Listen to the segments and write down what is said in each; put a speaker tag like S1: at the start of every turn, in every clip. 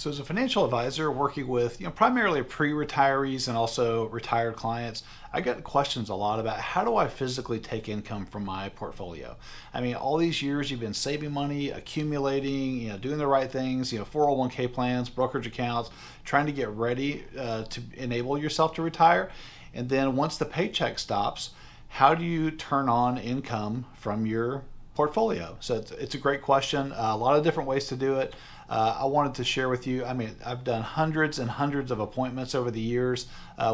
S1: So as a financial advisor working with, primarily pre-retirees and also retired clients, I get questions a lot about how do I physically take income from my portfolio? I mean, all these years you've been saving money, accumulating, doing the right things, 401k plans, brokerage accounts, trying to get ready to enable yourself to retire. And then once the paycheck stops, how do you turn on income from your portfolio? So it's a great question. A lot of different ways to do it. I wanted to share with you. I mean, I've done hundreds and hundreds of appointments over the years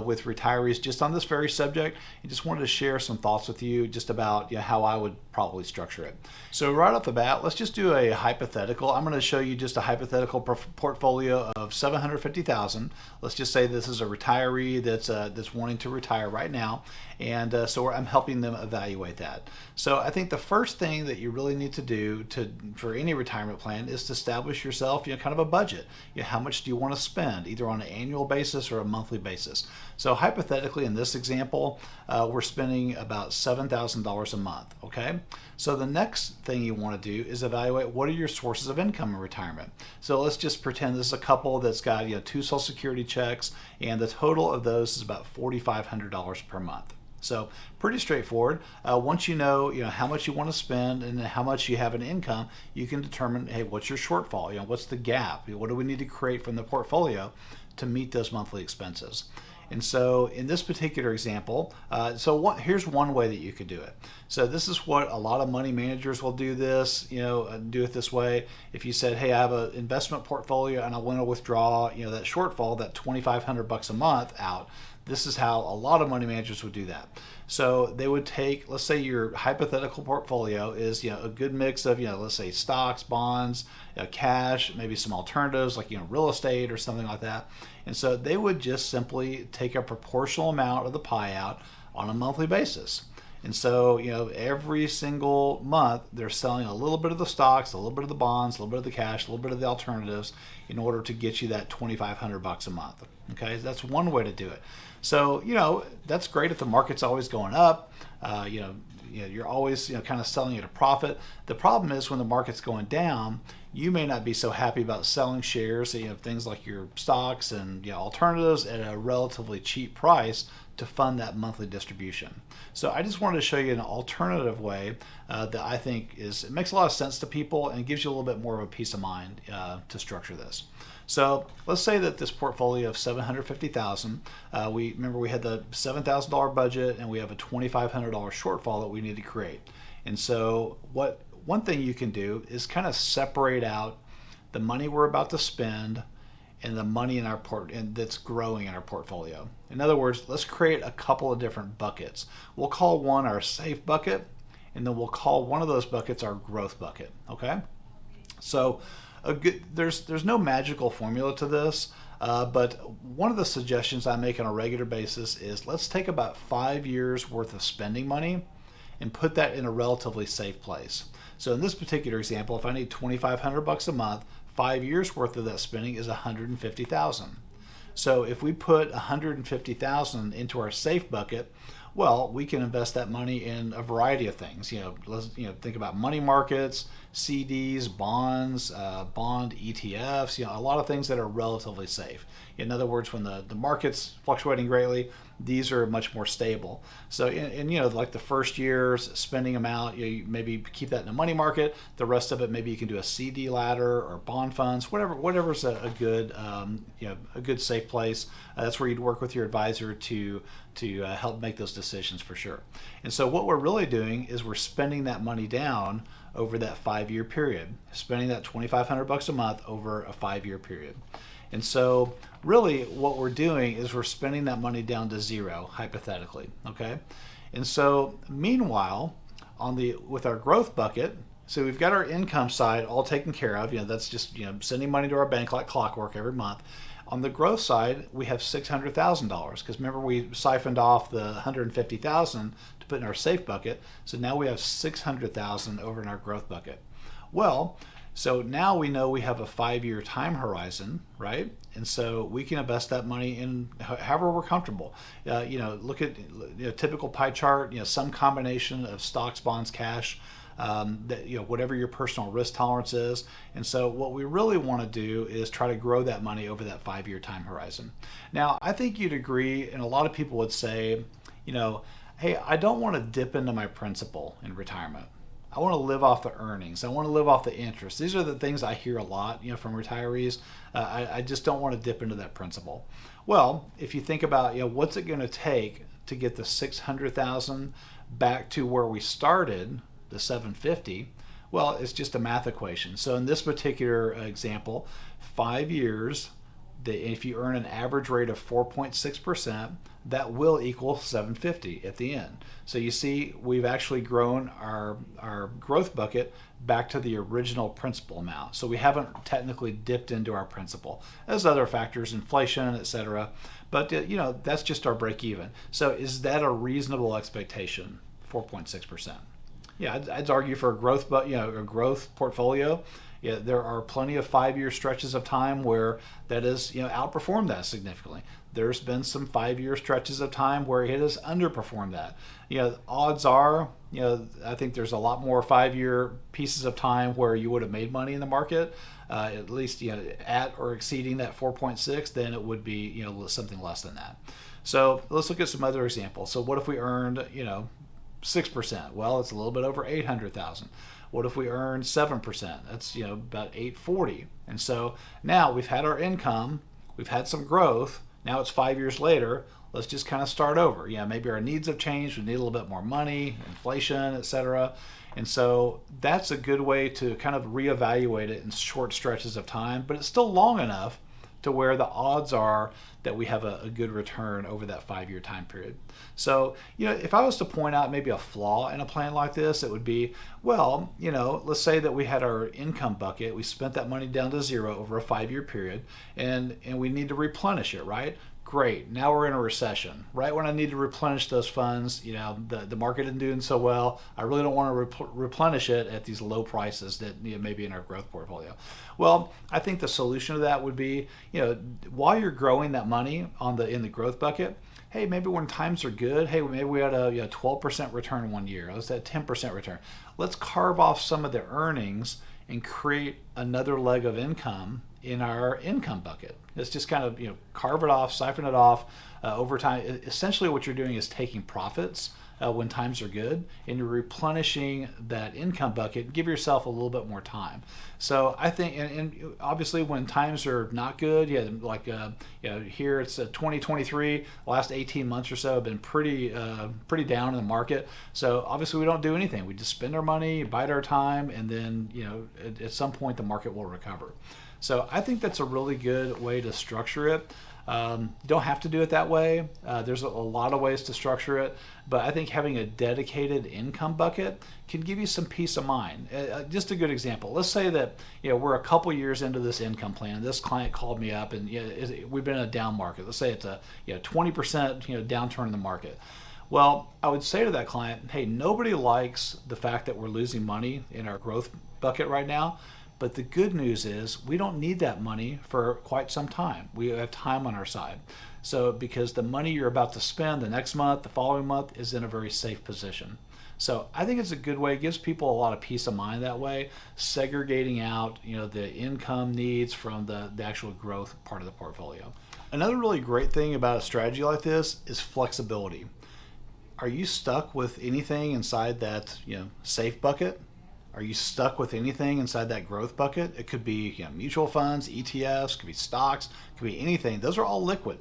S1: with retirees just on this very subject, and just wanted to share some thoughts with you just about how I would probably structure it. So right off the bat, let's just do a hypothetical. I'm going to show you just a hypothetical portfolio of 750,000. Let's just say this is a retiree that's wanting to retire right now, and so I'm helping them evaluate that. So I think the first thing that you really need to do for any retirement plan is to establish yourself, kind of a budget. How much do you want to spend, either on an annual basis or a monthly basis? So hypothetically, in this example, we're spending about $7,000 a month. Okay. So the next thing you want to do is evaluate what are your sources of income in retirement. So let's just pretend this is a couple that's got two Social Security checks, and the total of those is about $4,500 per month. So pretty straightforward. Once you know how much you want to spend and how much you have in income, you can determine, hey, what's your shortfall? What's the gap? What do we need to create from the portfolio to meet those monthly expenses? And so in this particular example, here's one way that you could do it. So this is what a lot of money managers will do this, do it this way. If you said, hey, I have an investment portfolio and I want to withdraw, that shortfall, that $2,500 a month out, this is how a lot of money managers would do that. So they would take, let's say your hypothetical portfolio is a good mix of let's say stocks, bonds, cash, maybe some alternatives like real estate or something like that. And so they would just simply take a proportional amount of the pie out on a monthly basis. And so, every single month they're selling a little bit of the stocks, a little bit of the bonds, a little bit of the cash, a little bit of the alternatives in order to get you that $2,500 a month. Okay, that's one way to do it. So, that's great if the market's always going up. You're always kind of selling at a profit. The problem is when the market's going down, you may not be so happy about selling shares, things like your stocks and alternatives at a relatively cheap price to fund that monthly distribution. So I just wanted to show you an alternative way that I think it makes a lot of sense to people and gives you a little bit more of a peace of mind to structure this. So let's say that this portfolio of $750,000, we had the $7,000 budget and we have a $2,500 shortfall that we need to create. And so one thing you can do is kind of separate out the money we're about to spend and the money in our that's growing in our portfolio. In other words, let's create a couple of different buckets. We'll call one our safe bucket, and then we'll call one of those buckets our growth bucket. Okay? So there's no magical formula to this, but one of the suggestions I make on a regular basis is let's take about 5 years worth of spending money and put that in a relatively safe place. So in this particular example, if I need $2,500 a month, 5 years worth of that spending is $150,000. So if we put $150,000 into our safe bucket, well, we can invest that money in a variety of things. Let's think about money markets, CDs, bonds, bond ETFs. A lot of things that are relatively safe. In other words, when the market's fluctuating greatly, these are much more stable. So, like the first year's spending amount, you maybe keep that in a money market. The rest of it, maybe you can do a CD ladder or bond funds, whatever's a good, a good safe place. That's where you'd work with your advisor to help make those decisions for sure. And so, what we're really doing is we're spending that money down over that 5-year period, spending that $2,500 a month over a 5-year period. And so really what we're doing is we're spending that money down to zero, hypothetically, okay? And so meanwhile, with our growth bucket, so we've got our income side all taken care of, that's just, sending money to our bank like clockwork every month. On the growth side, we have $600,000 because remember we siphoned off the $150,000 to put in our safe bucket. So now we have $600,000 over in our growth bucket. Well, so now we know we have a 5-year time horizon, right? And so we can invest that money in however we're comfortable. Look at typical pie chart, some combination of stocks, bonds, cash. that, whatever your personal risk tolerance is. And so what we really want to do is try to grow that money over that 5-year time horizon. Now, I think you'd agree, and a lot of people would say, hey, I don't want to dip into my principal in retirement. I want to live off the earnings. I want to live off the interest. These are the things I hear a lot, from retirees. I just don't want to dip into that principal. Well, if you think about, what's it going to take to get the 600,000 back to where we started, the 750? Well, it's just a math equation. So in this particular example, 5 years, if you earn an average rate of 4.6%, that will equal 750 at the end. So you see, we've actually grown our growth bucket back to the original principal amount. So we haven't technically dipped into our principal. There's other factors, inflation, etc. But that's just our break even. So is that a reasonable expectation? 4.6%. Yeah, I'd argue for a growth, but a growth portfolio. Yeah, there are plenty of 5-year stretches of time where that has outperformed that significantly. There's been some 5-year stretches of time where it has underperformed that. Odds are, I think there's a lot more 5-year pieces of time where you would have made money in the market, at least at or exceeding that 4.6, than it would be something less than that. So let's look at some other examples. So what if we earned 6%? Well, it's a little bit over 800,000. What if we earn 7%? That's about 840. And so now we've had our income, we've had some growth. Now it's 5 years later. Let's just kind of start over. Maybe our needs have changed. We need a little bit more money, inflation, etc. And so that's a good way to kind of reevaluate it in short stretches of time, but it's still long enough to where the odds are that we have a good return over that 5-year time period. So, if I was to point out maybe a flaw in a plan like this, it would be, well, let's say that we had our income bucket, we spent that money down to zero over a 5-year period, and we need to replenish it, right? Great. Now we're in a recession. Right when I need to replenish those funds, the market isn't doing so well. I really don't want to replenish it at these low prices that maybe in our growth portfolio. Well, I think the solution to that would be, while you're growing that money in the growth bucket, hey, maybe when times are good, hey, maybe we had a 12% return one year. Let's say 10% return. Let's carve off some of the earnings and create another leg of income in our income bucket. Let's just kind of carve it off, siphon it off over time. Essentially what you're doing is taking profits when times are good, and you're replenishing that income bucket. Give yourself a little bit more time. So I think, and obviously when times are not good, here it's 2023. The last 18 months or so have been pretty down in the market. So obviously we don't do anything. We just spend our money, bide our time, and then at some point the market will recover. So I think that's a really good way to structure it. You don't have to do it that way. There's a lot of ways to structure it, but I think having a dedicated income bucket can give you some peace of mind. Just a good example. Let's say that we're a couple years into this income plan. This client called me up, and we've been in a down market. Let's say it's a 20% downturn in the market. Well, I would say to that client, hey, nobody likes the fact that we're losing money in our growth bucket right now. But the good news is we don't need that money for quite some time. We have time on our side. So because the money you're about to spend the next month, the following month, is in a very safe position. So I think it's a good way. It gives people a lot of peace of mind that way, segregating out the income needs from the actual growth part of the portfolio. Another really great thing about a strategy like this is flexibility. Are you stuck with anything inside that safe bucket? Are you stuck with anything inside that growth bucket? It could be mutual funds, ETFs, could be stocks, could be anything. Those are all liquid.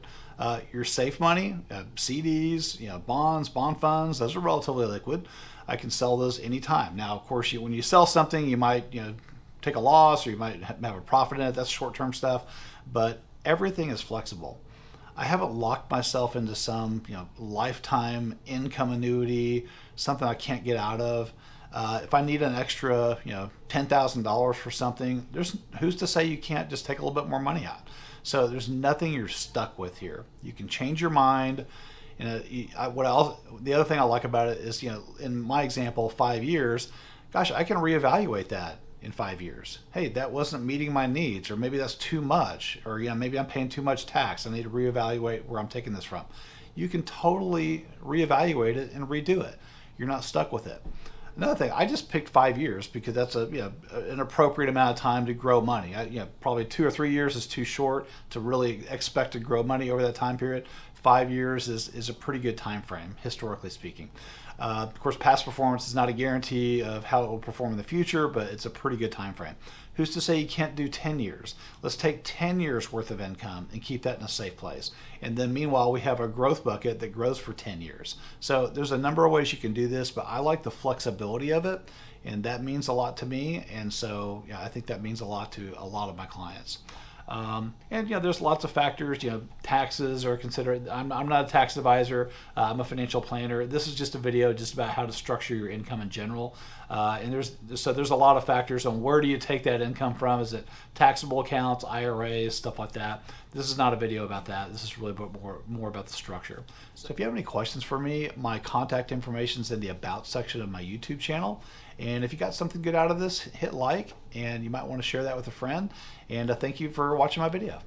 S1: Your safe money, CDs, bonds, bond funds, those are relatively liquid. I can sell those anytime. Now, of course, when you sell something, you might take a loss or you might have a profit in it. That's short-term stuff, but everything is flexible. I haven't locked myself into some lifetime income annuity, something I can't get out of. If I need an extra, $10,000 for something, who's to say you can't just take a little bit more money out? So there's nothing you're stuck with here. You can change your mind. The other thing I like about it is, in my example, 5 years, gosh, I can reevaluate that in 5 years. Hey, that wasn't meeting my needs, or maybe that's too much, or maybe I'm paying too much tax. I need to reevaluate where I'm taking this from. You can totally reevaluate it and redo it. You're not stuck with it. Another thing, I just picked 5 years because that's an appropriate amount of time to grow money. Probably 2 or 3 years is too short to really expect to grow money over that time period. 5 years is a pretty good time frame, historically speaking. Of course, past performance is not a guarantee of how it will perform in the future, but it's a pretty good time frame. Who's to say you can't do 10 years? Let's take 10 years worth of income and keep that in a safe place. And then meanwhile, we have a growth bucket that grows for 10 years. So there's a number of ways you can do this, but I like the flexibility of it, and that means a lot to me. And so I think that means a lot to a lot of my clients. And there's lots of factors. Taxes are considered. I'm not a tax advisor. I'm a financial planner. This is just a video just about how to structure your income in general. And there's a lot of factors on where do you take that income from. Is it taxable accounts, IRAs, stuff like that? This is not a video about that. This is really more about the structure. So if you have any questions for me, my contact information is in the About section of my YouTube channel. And if you got something good out of this, hit like, and you might want to share that with a friend. And thank you for watching my video.